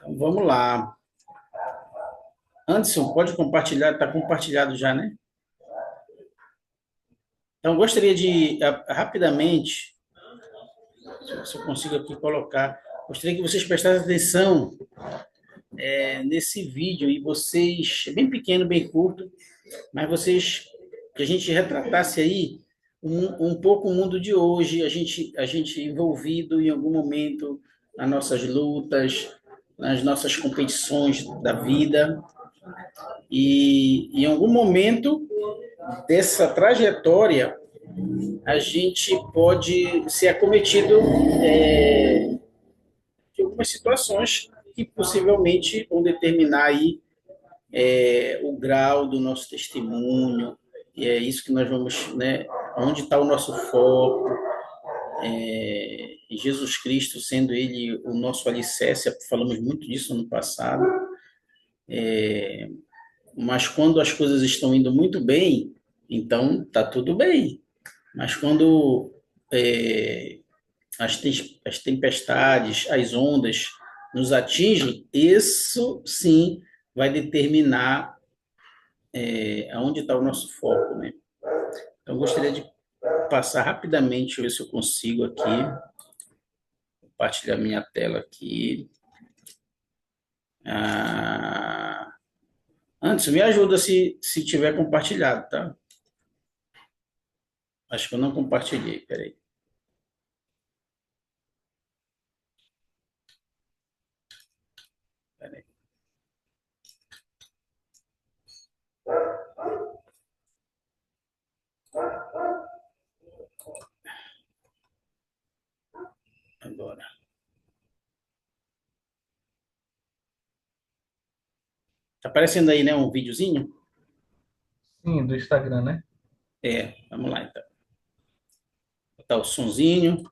Então, vamos lá. Anderson, pode compartilhar? Está compartilhado já, né? Então, eu gostaria de, rapidamente, se eu consigo aqui colocar, gostaria que vocês prestassem atenção nesse vídeo e vocês, é bem pequeno, bem curto, mas vocês, que a gente retratasse aí um pouco o mundo de hoje, a gente envolvido em algum momento nas nossas lutas, nas nossas competições da vida, e em algum momento dessa trajetória, a gente pode ser acometido de algumas situações que possivelmente vão determinar aí o grau do nosso testemunho, e é isso que nós vamos, né? Onde está o nosso foco, Jesus Cristo sendo Ele o nosso alicerce, falamos muito disso no passado, mas quando as coisas estão indo muito bem, então está tudo bem. Mas quando é, as tempestades, as ondas nos atingem, isso sim vai determinar aonde está o nosso foco, né? Então, eu gostaria de passar rapidamente, ver se eu consigo aqui, compartilhar minha tela aqui. Ah, antes, me ajuda se tiver compartilhado, tá? Acho que eu não compartilhei, peraí. Peraí. Agora. Tá aparecendo aí, né, um videozinho? Sim, do Instagram, né? Vamos lá, então. Vou botar o sonzinho.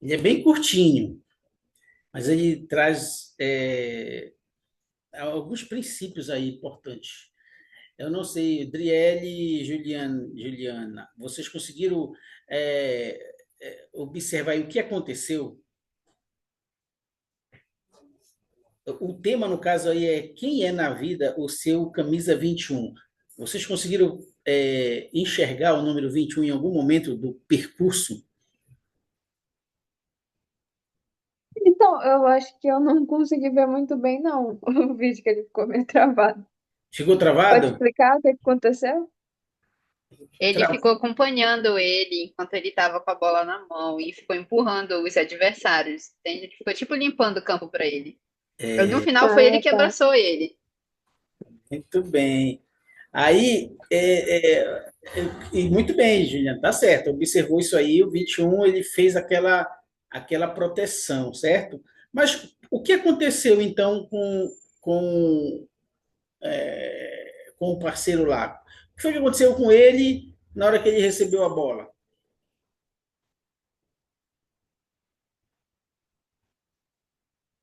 Ele é bem curtinho, mas ele traz alguns princípios aí importantes. Eu não sei, Driele e Juliana, vocês conseguiram observar aí o que aconteceu? O tema, no caso aí, é quem é na vida o seu camisa 21. Vocês conseguiram enxergar o número 21 em algum momento do percurso? Então, eu acho que eu não consegui ver muito bem, não, o vídeo que ele ficou meio travado. Chegou Pode travado? explicar o que aconteceu? Ele ficou acompanhando ele enquanto ele estava com a bola na mão e ficou empurrando os adversários, entende? Ele ficou tipo limpando o campo para ele. No final foi ele Ah, que tá. abraçou ele. Muito bem. Aí, e muito bem, Juliana, tá certo. Observou isso aí, o 21 ele fez aquela proteção, certo? Mas o que aconteceu então com, com o parceiro lá? O que foi que aconteceu com ele na hora que ele recebeu a bola?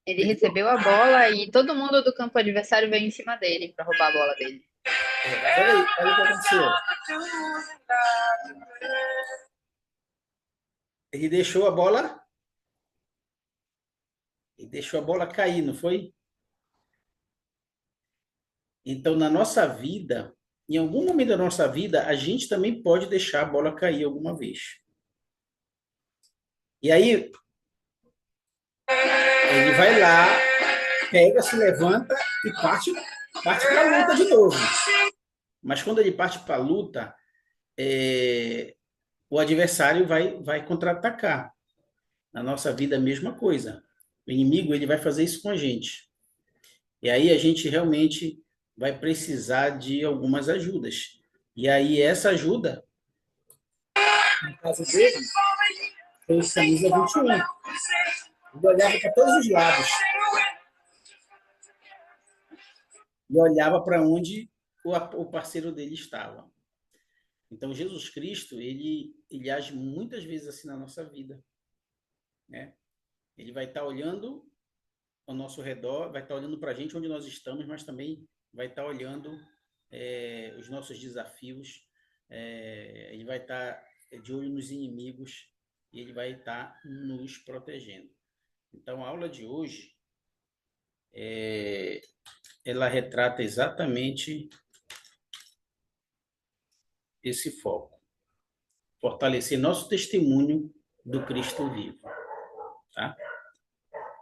Ele recebeu a bola e todo mundo do campo adversário veio em cima dele para roubar a bola dele. Mas olha o que aconteceu. Ele deixou a bola, ele deixou a bola cair, não foi? Então, na nossa vida, em algum momento da nossa vida, a gente também pode deixar a bola cair alguma vez. E aí, ele vai lá, pega, se levanta e parte para a luta de novo. Mas quando ele parte para a luta, o adversário vai contra-atacar. Na nossa vida, a mesma coisa. O inimigo ele vai fazer isso com a gente. E aí a gente realmente vai precisar de algumas ajudas. E aí essa ajuda, no caso dele, foi o camisa 21. Ele olhava para todos os lados e olhava para onde o parceiro dele estava. Então, Jesus Cristo, ele age muitas vezes assim na nossa vida, né? Ele vai estar olhando ao nosso redor, vai estar olhando para a gente onde nós estamos, mas também vai estar olhando os nossos desafios, ele vai estar de olho nos inimigos e ele vai estar nos protegendo. Então, a aula de hoje, ela retrata exatamente esse foco. Fortalecer nosso testemunho do Cristo vivo. Tá?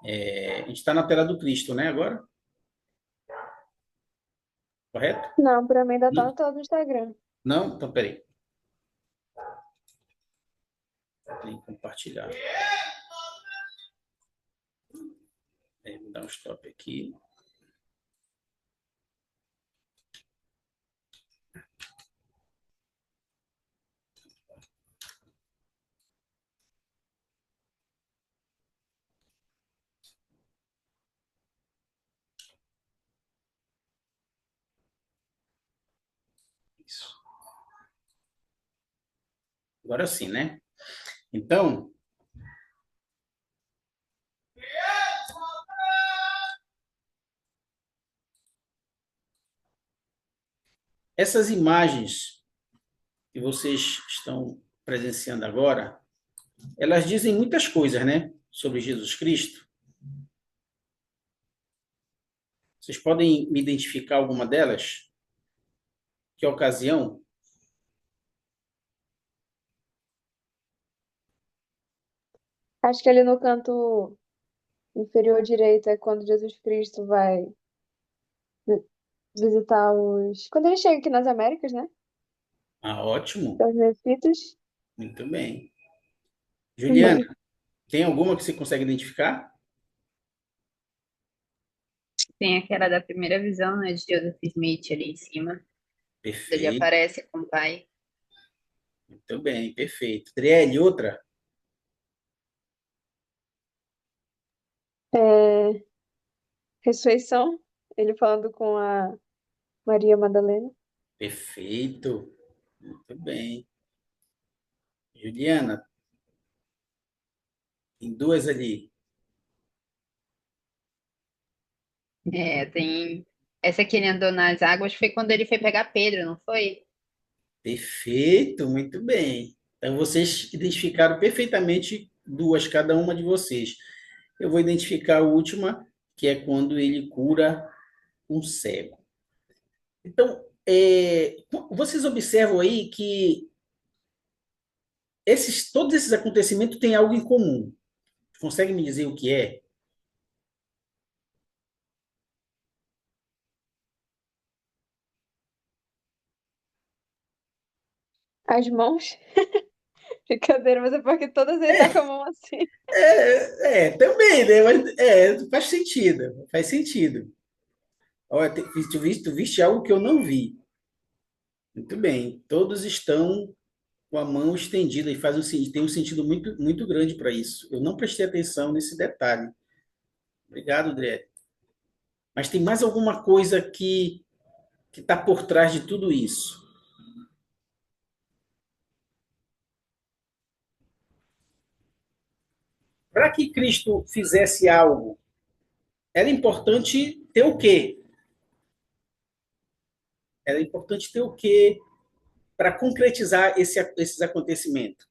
A gente está na tela do Cristo, né, agora? Correto? Não, para mim ainda tá Não? no tela do Instagram. Não? Então, peraí. Tem que compartilhar. Vou dar um stop aqui. Isso. Agora sim, né? Então, essas imagens que vocês estão presenciando agora, elas dizem muitas coisas, né? Sobre Jesus Cristo. Vocês podem me identificar alguma delas? Que ocasião? Acho que ali no canto inferior direito é quando Jesus Cristo vai vi- visitar os. Quando ele chega aqui nas Américas, né? Ah, ótimo. Os Nefitos. Muito bem. Juliana, tem alguma que você consegue identificar? Tem aquela da primeira visão, né, de Joseph Smith ali em cima. Ele Perfeito. aparece com o pai. Muito bem, perfeito. Adriele, outra? É, ressurreição, ele falando com a Maria Madalena. Perfeito. Muito bem. Juliana, tem duas ali. Tem. Essa que ele andou nas águas foi quando ele foi pegar Pedro, não foi? Perfeito, muito bem. Então, vocês identificaram perfeitamente duas, cada uma de vocês. Eu vou identificar a última, que é quando ele cura um cego. Então, vocês observam aí que todos esses acontecimentos têm algo em comum. Consegue me dizer o que é? As mãos. Brincadeira, mas é porque todas ele tá com a mão assim. Também, né? Mas, faz sentido, faz sentido. Olha, tu viste algo que eu não vi. Muito bem. Todos estão com a mão estendida e tem um sentido muito, muito grande para isso. Eu não prestei atenção nesse detalhe. Obrigado, André. Mas tem mais alguma coisa que está por trás de tudo isso? Para que Cristo fizesse algo, era importante ter o quê? Era importante ter o quê para concretizar esses acontecimentos?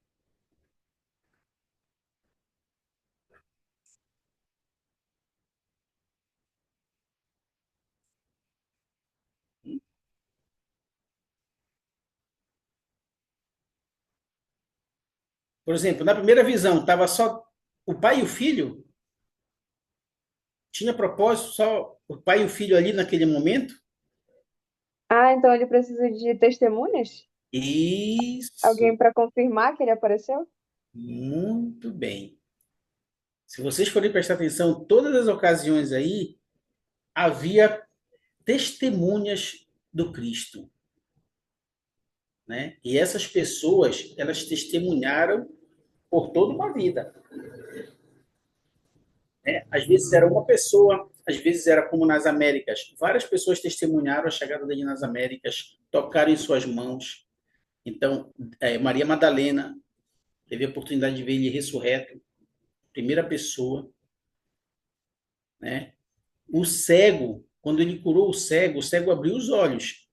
Por exemplo, na primeira visão, estava só o pai e o filho? Tinha propósito só o pai e o filho ali naquele momento? Ah, então ele precisa de testemunhas? Isso, Alguém para confirmar que ele apareceu? muito bem. Se vocês forem prestar atenção, todas as ocasiões aí havia testemunhas do Cristo, né? E essas pessoas, elas testemunharam por toda uma vida. Às vezes era uma pessoa, às vezes era como nas Américas. Várias pessoas testemunharam a chegada dele nas Américas, tocaram em suas mãos. Então, Maria Madalena teve a oportunidade de ver ele ressurreto, primeira pessoa, né? O cego, quando ele curou o cego abriu os olhos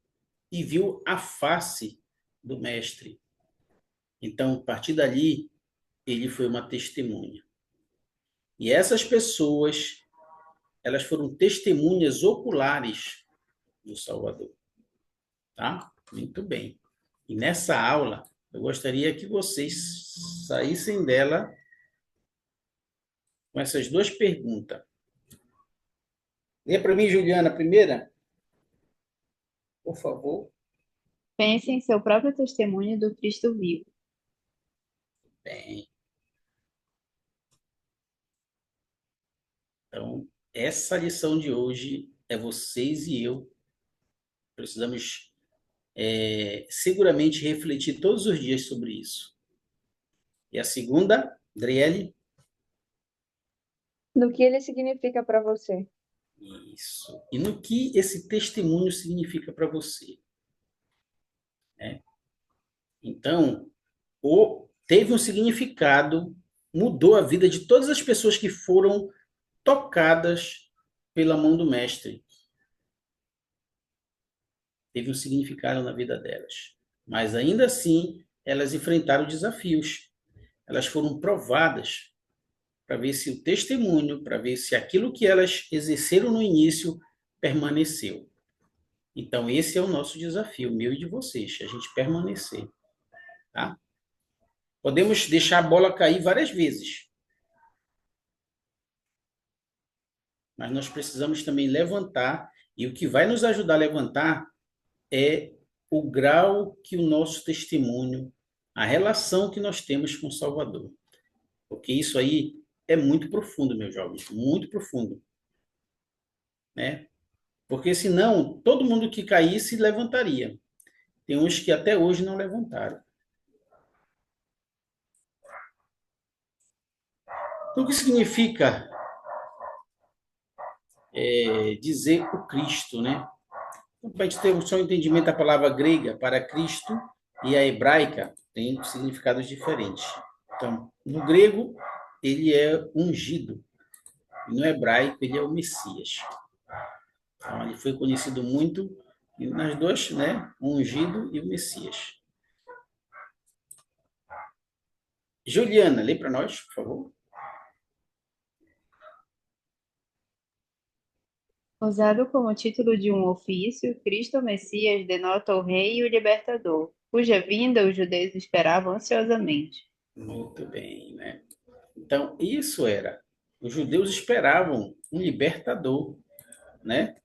e viu a face do mestre. Então, a partir dali, ele foi uma testemunha. E essas pessoas, elas foram testemunhas oculares do Salvador. Tá? Muito bem. E nessa aula, eu gostaria que vocês saíssem dela com essas duas perguntas. Lê para mim, Juliana, a primeira, por favor. Pense em seu próprio testemunho do Cristo vivo. Bem. Então, essa lição de hoje é vocês e eu. Precisamos seguramente refletir todos os dias sobre isso. E a segunda, Adriele? No que ele significa para você? Isso. E no que esse testemunho significa para você? Né? Então, teve um significado, mudou a vida de todas as pessoas que foram tocadas pela mão do Mestre. Teve um significado na vida delas. Mas ainda assim, elas enfrentaram desafios. Elas foram provadas para ver se o testemunho, para ver se aquilo que elas exerceram no início permaneceu. Então, esse é o nosso desafio, meu e de vocês, a gente permanecer. Tá? Podemos deixar a bola cair várias vezes, mas nós precisamos também levantar, e o que vai nos ajudar a levantar é o grau que o nosso testemunho, a relação que nós temos com o Salvador. Porque isso aí é muito profundo, meus jovens, muito profundo. Né? Porque senão, todo mundo que caísse levantaria. Tem uns que até hoje não levantaram. Então, o que significa dizer o Cristo, né? Para a gente ter só um entendimento da palavra grega para Cristo e a hebraica tem significados diferentes. Então, no grego, ele é ungido. E no hebraico, ele é o Messias. Então, ele foi conhecido muito nas duas, né? O ungido e o Messias. Juliana, lê para nós, por favor. Usado como título de um ofício, Cristo Messias denota o Rei e o Libertador, cuja vinda os judeus esperavam ansiosamente. Muito bem, né? Então, isso era. Os judeus esperavam um libertador, né?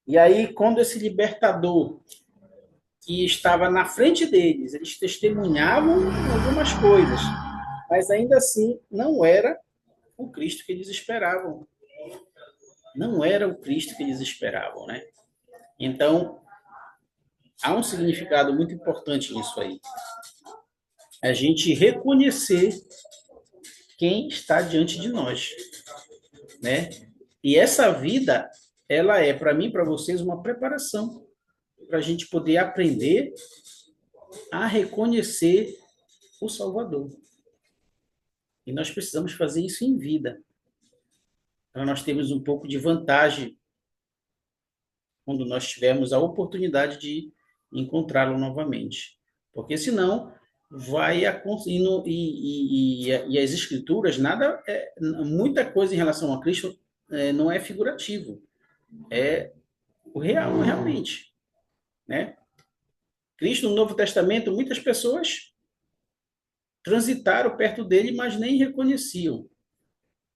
E aí, quando esse libertador que estava na frente deles, eles testemunhavam algumas coisas, mas ainda assim não era o Cristo que eles esperavam. Não era o Cristo que eles esperavam, né? Então, há um significado muito importante nisso aí. A gente reconhecer quem está diante de nós, né? E essa vida, ela é, para mim, para vocês, uma preparação para a gente poder aprender a reconhecer o Salvador. E nós precisamos fazer isso em vida, para nós termos um pouco de vantagem quando nós tivermos a oportunidade de encontrá-lo novamente. Porque senão vai e as escrituras nada muita coisa em relação a Cristo não é figurativo, é o real realmente, né? Cristo no Novo Testamento, muitas pessoas transitaram perto dele, mas nem reconheciam,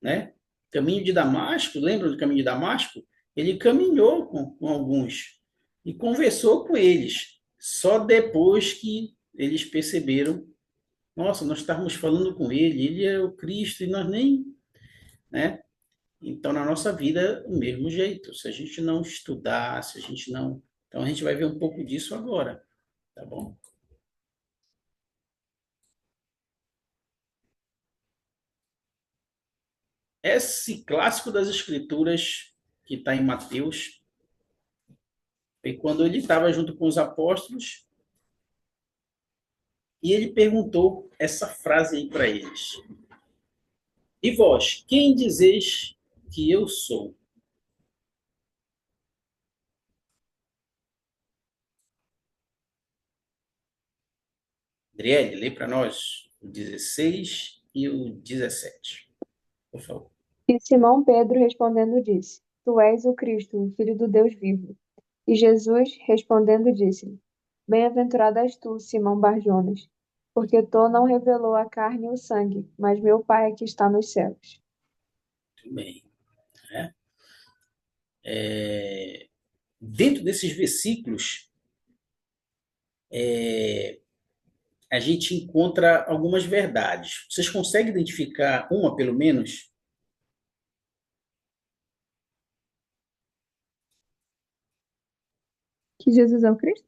né? Caminho de Damasco, lembra do caminho de Damasco? Ele caminhou com alguns e conversou com eles. Só depois que eles perceberam, nossa, nós estávamos falando com ele é o Cristo e nós nem, né? Então, na nossa vida, o mesmo jeito. Se a gente não estudar, se a gente não... Então, a gente vai ver um pouco disso agora, tá bom? esse clássico das Escrituras, que está em Mateus, foi quando ele estava junto com os apóstolos e ele perguntou essa frase aí para eles. E vós, quem dizeis que eu sou? Adriele, lê para nós o 16 e o 17, por favor. E Simão Pedro respondendo disse: Tu és o Cristo, o Filho do Deus vivo. E Jesus respondendo disse-lhe: Bem-aventurado és tu, Simão Barjonas, porque tu não revelou a carne e o sangue, mas meu Pai que está nos céus. Muito bem. Né? Dentro desses versículos, a gente encontra algumas verdades. Vocês conseguem identificar uma, pelo menos? Que Jesus é o Cristo?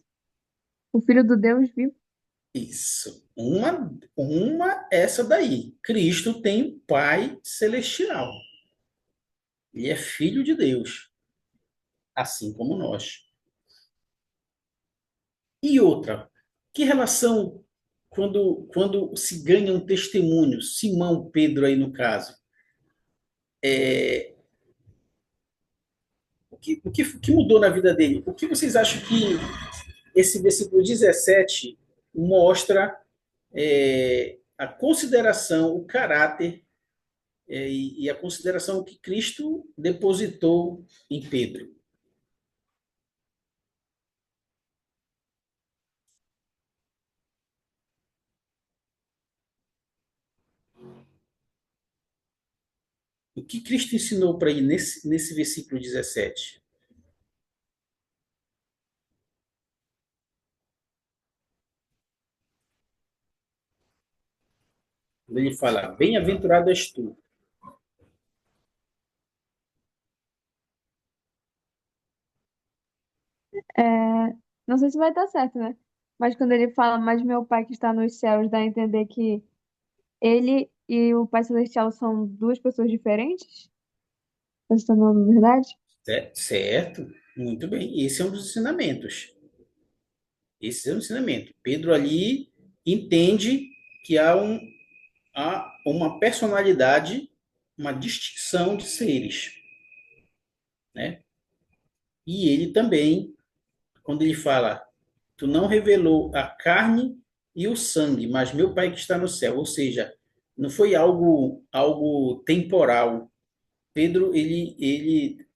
O Filho do Deus vivo? Isso. Uma essa daí. Cristo tem um Pai celestial. Ele é filho de Deus, assim como nós. E outra, que relação quando se ganha um testemunho, Simão Pedro aí no caso, o que mudou na vida dele? O que vocês acham que esse versículo 17 mostra a consideração, o caráter e a consideração que Cristo depositou em Pedro? O que Cristo ensinou para ele nesse versículo 17? Quando ele fala, bem-aventurado és tu. É, não sei se vai dar certo, né? Mas quando ele fala, mas meu Pai que está nos céus, dá a entender que ele e o Pai Celestial são duas pessoas diferentes? Você está falando a verdade? Certo? Muito bem. Esse é um dos ensinamentos. Esse é um ensinamento. Pedro ali entende que há uma personalidade, uma distinção de seres, né? E ele também, quando ele fala, tu não revelou a carne e o sangue, mas meu Pai que está no céu, ou seja, não foi algo temporal. Pedro, ele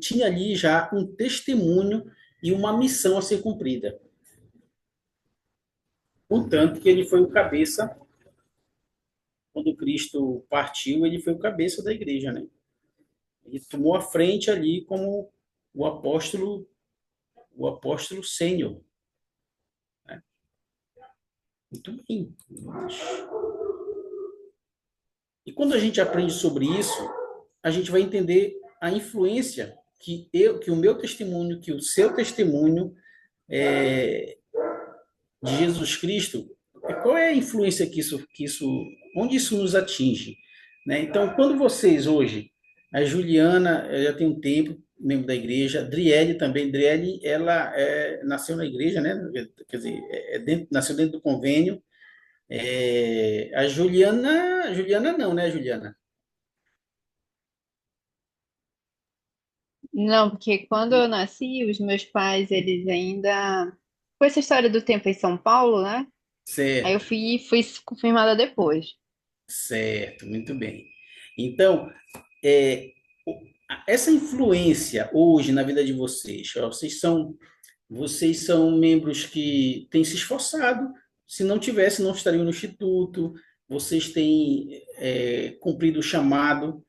tinha ali já um testemunho e uma missão a ser cumprida. Portanto, que ele foi o cabeça, quando Cristo partiu, ele foi o cabeça da igreja, né? Ele tomou a frente ali como o apóstolo, o apóstolo sênior, né? Muito bem. E quando a gente aprende sobre isso, a gente vai entender a influência que o meu testemunho, que o seu testemunho de Jesus Cristo, qual é a influência onde isso nos atinge, né? Então, quando vocês hoje, a Juliana já tem um tempo, membro da igreja, a Driele também, Driele, ela nasceu na igreja, né? Quer dizer, nasceu dentro do convênio. A Juliana não, né, Juliana? Não, porque quando eu nasci, os meus pais, eles ainda. Com essa história do tempo em São Paulo, né? Aí eu Certo, fui confirmada depois. certo, muito bem. Então, é, essa influência hoje na vida de vocês, ó, vocês são membros que têm se esforçado. Se não tivesse, não estariam no instituto. Vocês têm cumprido o chamado,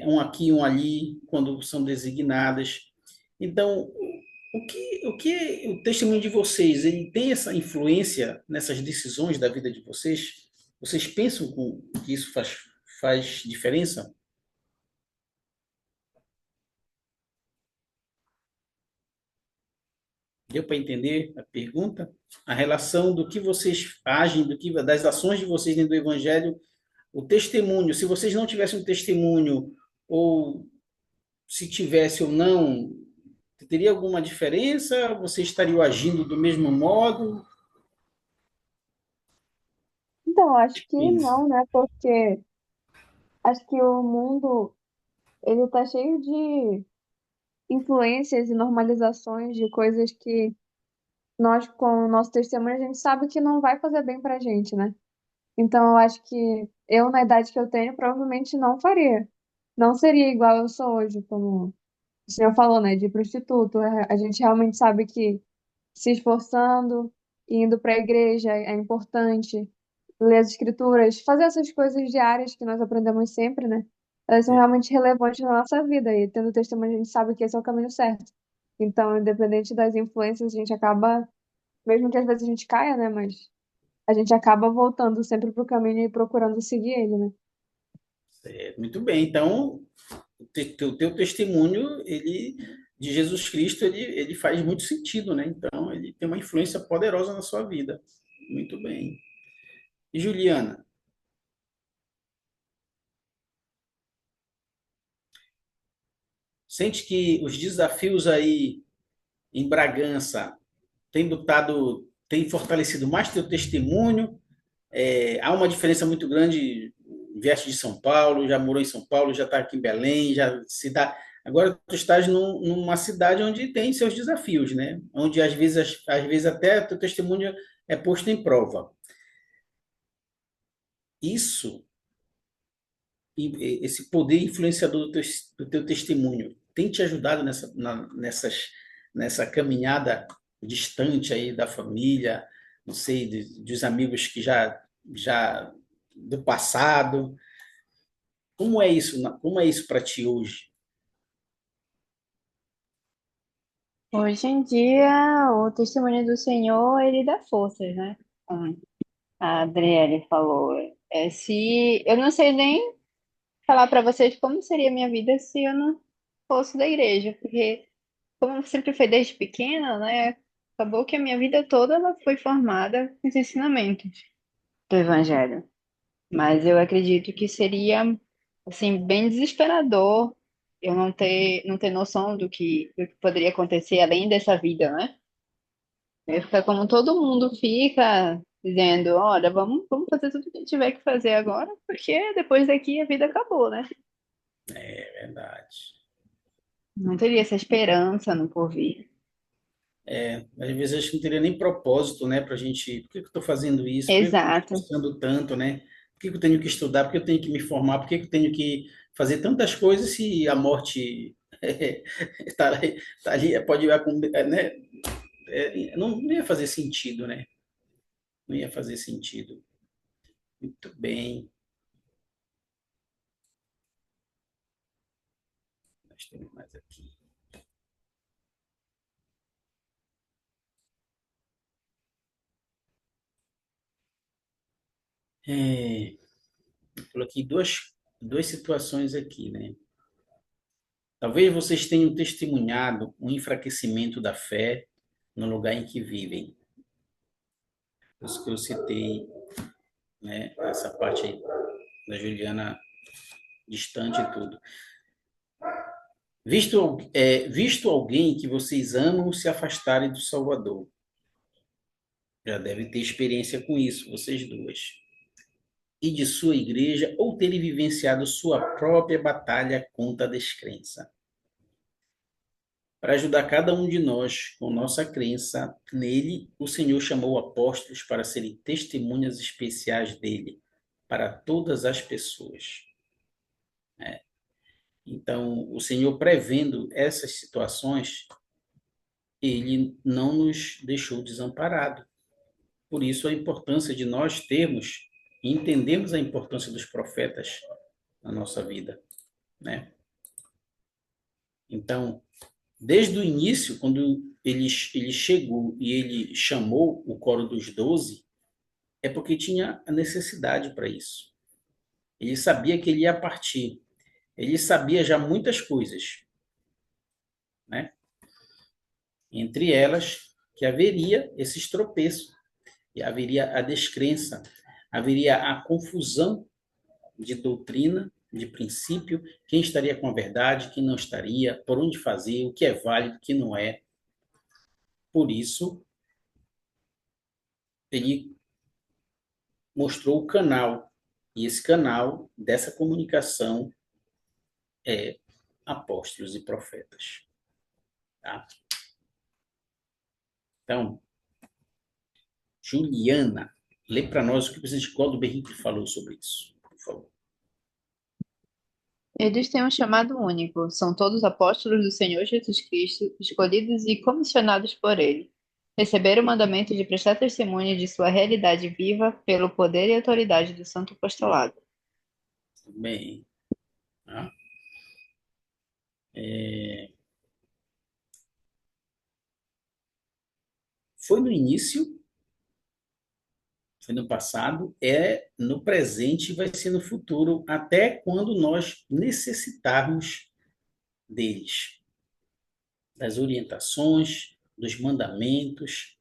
um aqui, um ali, quando são designadas. Então, o testemunho de vocês, ele tem essa influência nessas decisões da vida de vocês? Vocês pensam que isso faz diferença? Deu para entender a pergunta? A relação do que vocês agem, das ações de vocês dentro do Evangelho o testemunho, se vocês não tivessem um testemunho, ou se tivesse ou não, teria alguma diferença? Vocês estariam agindo do mesmo modo? Então, acho que Pensa. não, né? Porque acho que o mundo, ele tá cheio de influências e normalizações de coisas que nós, com o nosso testemunho, a gente sabe que não vai fazer bem pra gente, né? Então, eu acho que eu, na idade que eu tenho, provavelmente não faria. Não seria igual eu sou hoje, como o senhor falou, né? De prostituto. A gente realmente sabe que se esforçando, indo para a igreja é importante, ler as escrituras, fazer essas coisas diárias que nós aprendemos sempre, né? Elas são realmente relevantes na nossa vida e tendo testemunho a gente sabe que esse é o caminho certo. Então, independente das influências, a gente acaba, mesmo que às vezes a gente caia, né? Mas a gente acaba voltando sempre para o caminho e procurando seguir ele, né? Muito bem. Então, o teu testemunho, ele de Jesus Cristo, ele faz muito sentido, né? Então, ele tem uma influência poderosa na sua vida. Muito bem. E Juliana, sente que os desafios aí em Bragança têm fortalecido mais teu testemunho? Há uma diferença muito grande. Vieste de São Paulo, já morou em São Paulo, já está aqui em Belém, já se dá. Agora tu estás numa cidade onde tem seus desafios, né? Onde às vezes até teu testemunho é posto em prova. Isso, esse poder influenciador do teu testemunho, tem te ajudado nessa caminhada distante aí da família, não sei, dos amigos que já do passado. Como é isso para ti hoje? Hoje em dia, o testemunho do Senhor, ele dá forças, né? Como a Adriele falou. Se eu não sei nem falar para vocês como seria a minha vida se eu não fosse da igreja, porque como sempre foi desde pequena, né? Acabou que a minha vida toda ela foi formada com os ensinamentos do Evangelho. Mas eu acredito que seria assim bem desesperador eu não ter noção do que poderia acontecer além dessa vida, né? Eu ficar como todo mundo fica dizendo, olha, vamos fazer tudo o que tiver que fazer agora, porque depois daqui a vida acabou, né? É verdade. Não teria essa esperança no porvir. Às vezes acho que não teria nem propósito, né, para a gente. Por que que eu estou fazendo isso? Por que que eu estou me Exato. esforçando tanto, né? Por que que eu tenho que estudar? Por que eu tenho que me formar? Por que que eu tenho que fazer tantas coisas se a morte está ali, pode ir, né? Não ia fazer sentido, né? Não ia fazer sentido. Muito bem. Nós temos mais aqui. É, eu coloquei duas situações aqui, né? Talvez vocês tenham testemunhado um enfraquecimento da fé no lugar em que vivem. Por isso que eu citei, né, essa parte aí da Juliana distante e tudo. Visto alguém que vocês amam se afastarem do Salvador. Já devem ter experiência com isso, vocês duas. E de sua igreja, ou terem vivenciado sua própria batalha contra a descrença. Para ajudar cada um de nós com nossa crença nele, o Senhor chamou apóstolos para serem testemunhas especiais dele para todas as pessoas. Então, o Senhor, prevendo essas situações, ele não nos deixou desamparados. Por isso, a importância de nós termos e entendermos a importância dos profetas na nossa vida, né? Então, desde o início, quando ele chegou e ele chamou o coro dos 12, é porque tinha a necessidade para isso. Ele sabia que ele ia partir. Ele sabia já muitas coisas, né? Entre elas, que haveria esses tropeços, e haveria a descrença, haveria a confusão de doutrina, de princípio, quem estaria com a verdade, quem não estaria, por onde fazer, o que é válido, o que não é. Por isso, ele mostrou o canal, e esse canal dessa comunicação é apóstolos e profetas. Tá? Então, Juliana, lê para nós o que o presidente Cláudio Henrique falou sobre isso, por favor. Eles têm um chamado único, são todos apóstolos do Senhor Jesus Cristo, escolhidos e comissionados por Ele. Receberam o mandamento de prestar testemunho de sua realidade viva pelo poder e autoridade do Santo Apostolado. Bem, tá? Foi no início, foi no passado, é no presente e vai ser no futuro, até quando nós necessitarmos deles, das orientações, dos mandamentos,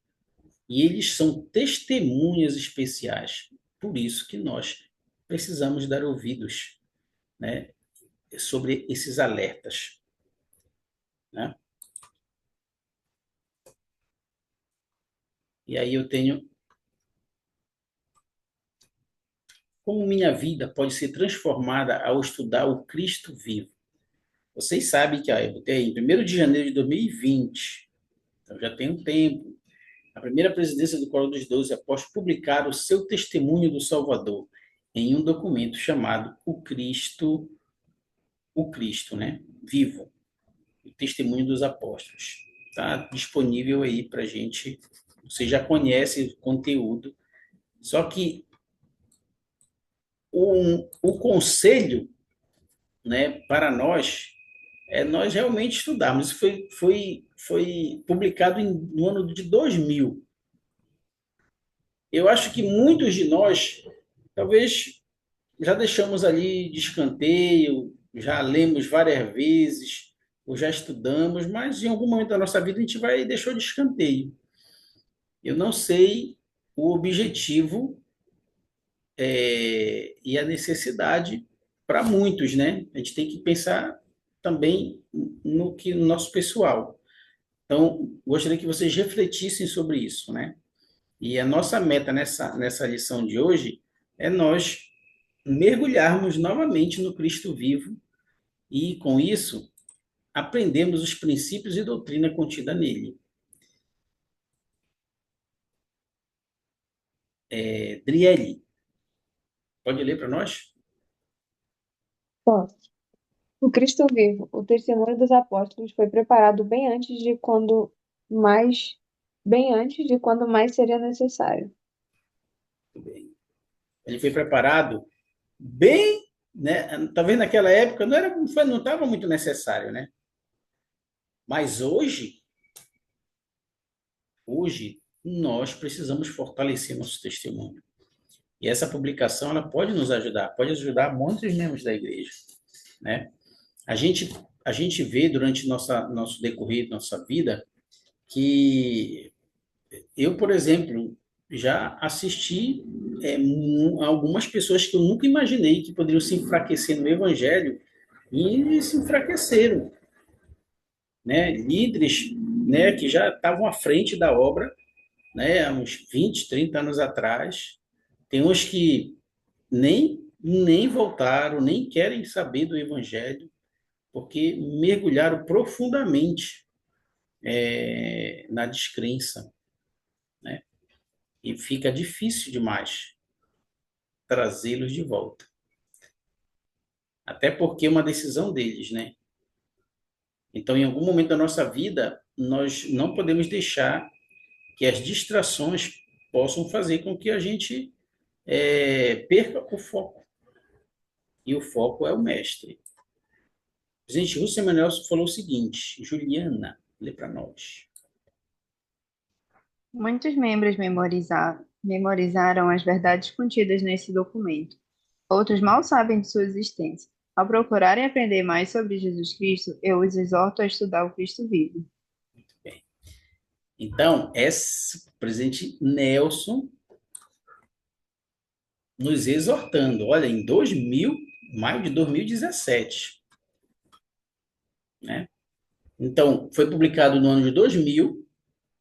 e eles são testemunhas especiais. Por isso que nós precisamos dar ouvidos, né, sobre esses alertas, né? E aí eu tenho como minha vida pode ser transformada ao estudar o Cristo vivo. Vocês sabem que eu botei em 1º de janeiro de 2020, então já tem um tempo, a primeira presidência do Coro dos Doze, após publicar o seu testemunho do Salvador em um documento chamado o Cristo, né? Vivo, o testemunho dos apóstolos. Está disponível aí para a gente. Você já conhece o conteúdo, só que o conselho, né, para nós é nós realmente estudarmos. Isso foi publicado no ano de 2000. Eu acho que muitos de nós, talvez, já deixamos ali de escanteio, já lemos várias vezes, ou já estudamos, mas em algum momento da nossa vida a gente vai e deixou de escanteio. Eu não sei o objetivo e a necessidade para muitos, né? A gente tem que pensar também no nosso pessoal. Então, gostaria que vocês refletissem sobre isso, né? E a nossa meta nessa lição de hoje é nós mergulharmos novamente no Cristo vivo e, com isso, aprendemos os princípios e doutrina contida nele. Driele, pode ler para nós? Bom, o Cristo vivo, o testemunho dos apóstolos foi preparado bem antes de quando mais seria necessário. Ele foi preparado bem, né? Talvez naquela época não estava muito necessário, né? Mas hoje nós precisamos fortalecer nosso testemunho. E essa publicação ela pode nos ajudar, pode ajudar muitos membros da igreja, né? A gente a gente vê durante nosso decorrer, nossa vida, que eu, por exemplo, já assisti algumas pessoas que eu nunca imaginei que poderiam se enfraquecer no evangelho e se enfraqueceram, né? Líderes, né, que já estavam à frente da obra, né, há uns 20, 30 anos atrás. Tem uns que nem voltaram, nem querem saber do evangelho, porque mergulharam profundamente na descrença, né? E fica difícil demais trazê-los de volta. Até porque é uma decisão deles, né? Então, em algum momento da nossa vida, nós não podemos deixar que as distrações possam fazer com que a gente perca o foco. E o foco é o mestre. O presidente Russo Emanuel falou o seguinte: Juliana, lê para nós. Muitos membros memorizaram as verdades contidas nesse documento. Outros mal sabem de sua existência. Ao procurarem aprender mais sobre Jesus Cristo, eu os exorto a estudar o Cristo vivo. Bem, então, esse presidente Nelson nos exortando. Olha, em 2000, maio de 2017, né? Então, foi publicado no ano de 2000,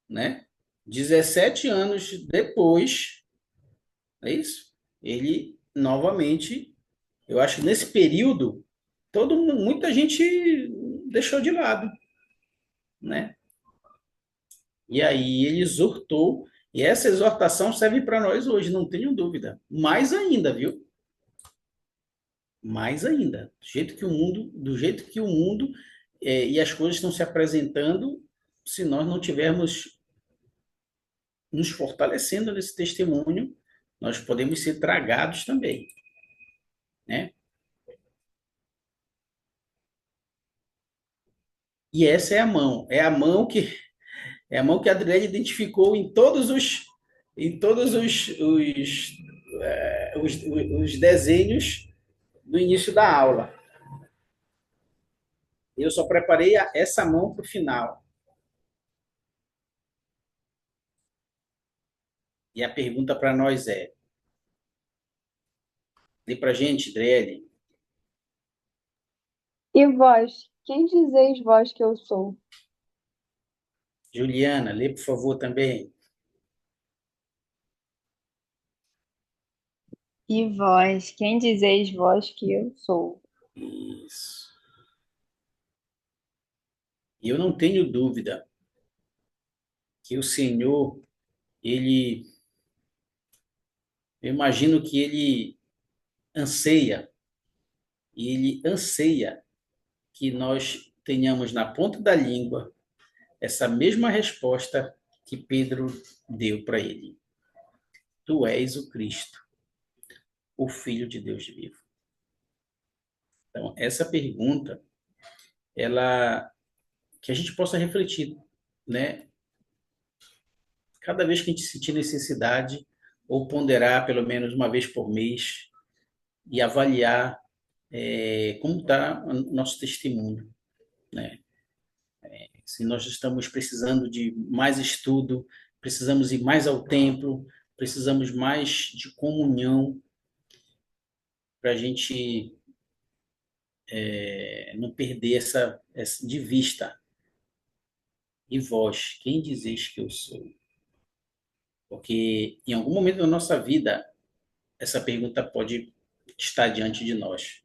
né? 17 anos depois, é isso? Ele novamente, eu acho que nesse período, muita gente deixou de lado, né? E aí ele exortou, e essa exortação serve para nós hoje, não tenho dúvida. Mais ainda, viu? Mais ainda. Do jeito que o mundo e as coisas estão se apresentando, se nós não tivermos nos fortalecendo nesse testemunho, nós podemos ser tragados também, né? E essa é a mão que a Adriele identificou em todos os desenhos do início da aula. Eu só preparei essa mão para o final. E a pergunta para nós é: dê para a gente, Adriele, E vós, quem dizeis vós que eu sou? Juliana, lê por favor também. E vós, quem dizeis vós que eu sou? Isso. E eu não tenho dúvida que o Senhor, ele, eu imagino que anseia, ele anseia que nós tenhamos na ponta da língua essa mesma resposta que Pedro deu para ele. Tu és o Cristo, o Filho de Deus vivo. Então, essa pergunta, ela, que a gente possa refletir, né? Cada vez que a gente sentir necessidade, ou ponderar pelo menos uma vez por mês, e avaliar como está o nosso testemunho, né? Se nós estamos precisando de mais estudo, precisamos ir mais ao templo, precisamos mais de comunhão para a gente não perder essa de vista. E vós, quem dizeis que eu sou? Porque em algum momento da nossa vida, essa pergunta pode estar diante de nós,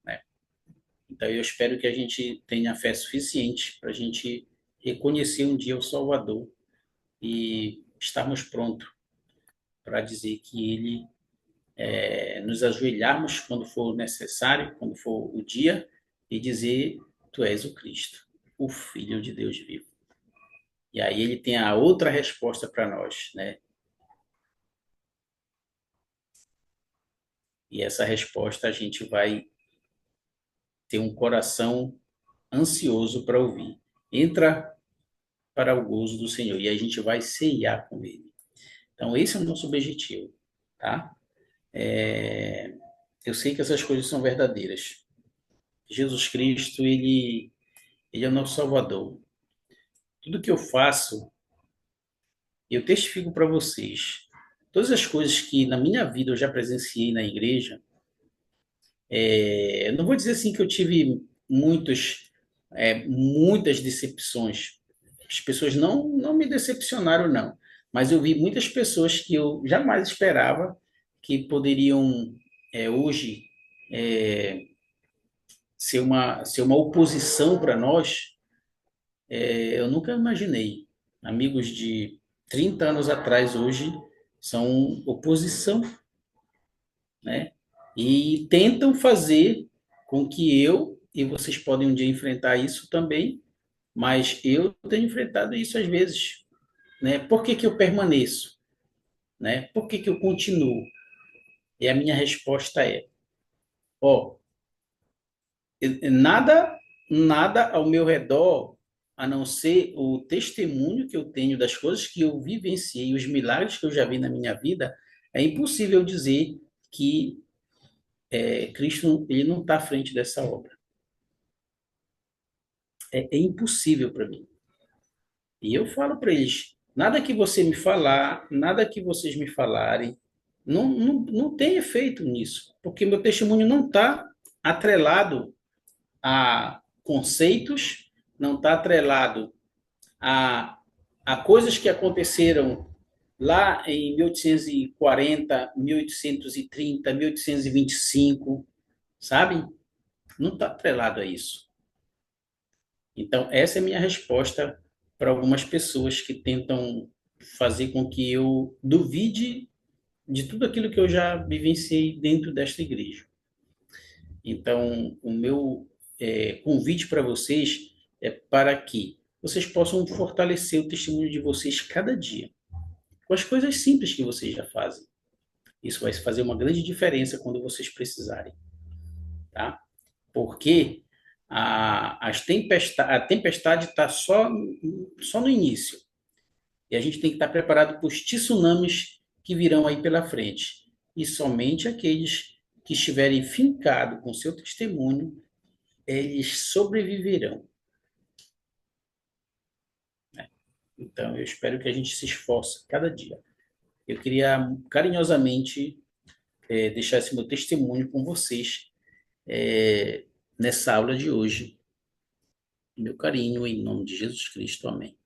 né? Então eu espero que a gente tenha fé suficiente para a gente reconhecer um dia o Salvador e estarmos prontos para dizer que Ele nos ajoelharmos quando for necessário, quando for o dia, e dizer: Tu és o Cristo, o Filho de Deus vivo. E aí ele tem a outra resposta para nós, né? E essa resposta a gente vai ter um coração ansioso para ouvir. Entra para o gozo do Senhor e a gente vai ceiar com Ele. Então esse é o nosso objetivo, tá? Eu sei que essas coisas são verdadeiras. Jesus Cristo, ele é o nosso Salvador. Tudo que eu faço, eu testifico para vocês. Todas as coisas que na minha vida eu já presenciei na igreja, eu não vou dizer assim que eu tive muitas decepções. As pessoas não me decepcionaram, não. Mas eu vi muitas pessoas que eu jamais esperava que poderiam, hoje, é, ser uma oposição para nós. Eu nunca imaginei. Amigos de 30 anos atrás, hoje, são oposição, né? E tentam fazer com que e vocês podem um dia enfrentar isso também, mas eu tenho enfrentado isso às vezes, né? Por que que eu permaneço, né? Por que que eu continuo? E a minha resposta é: ó, nada, nada ao meu redor, a não ser o testemunho que eu tenho das coisas que eu vivenciei, os milagres que eu já vi na minha vida, é impossível dizer que Cristo ele não está à frente dessa obra. É impossível para mim. E eu falo para eles: nada que você me falar, nada que vocês me falarem, Não tem efeito nisso, porque meu testemunho não está atrelado a conceitos, não está atrelado a, a coisas que aconteceram lá em 1840, 1830, 1825, sabe? Não está atrelado a isso. Então, essa é a minha resposta para algumas pessoas que tentam fazer com que eu duvide de tudo aquilo que eu já vivenciei dentro desta igreja. Então, o meu convite para vocês é para que vocês possam fortalecer o testemunho de vocês cada dia, com as coisas simples que vocês já fazem. Isso vai fazer uma grande diferença quando vocês precisarem, tá? Porque a tempestade está só no início. E a gente tem que estar preparado para os tsunamis que virão aí pela frente. E somente aqueles que estiverem fincados com seu testemunho, eles sobreviverão. Então, eu espero que a gente se esforce cada dia. Eu queria carinhosamente deixar esse meu testemunho com vocês nessa aula de hoje. Meu carinho, em nome de Jesus Cristo. Amém.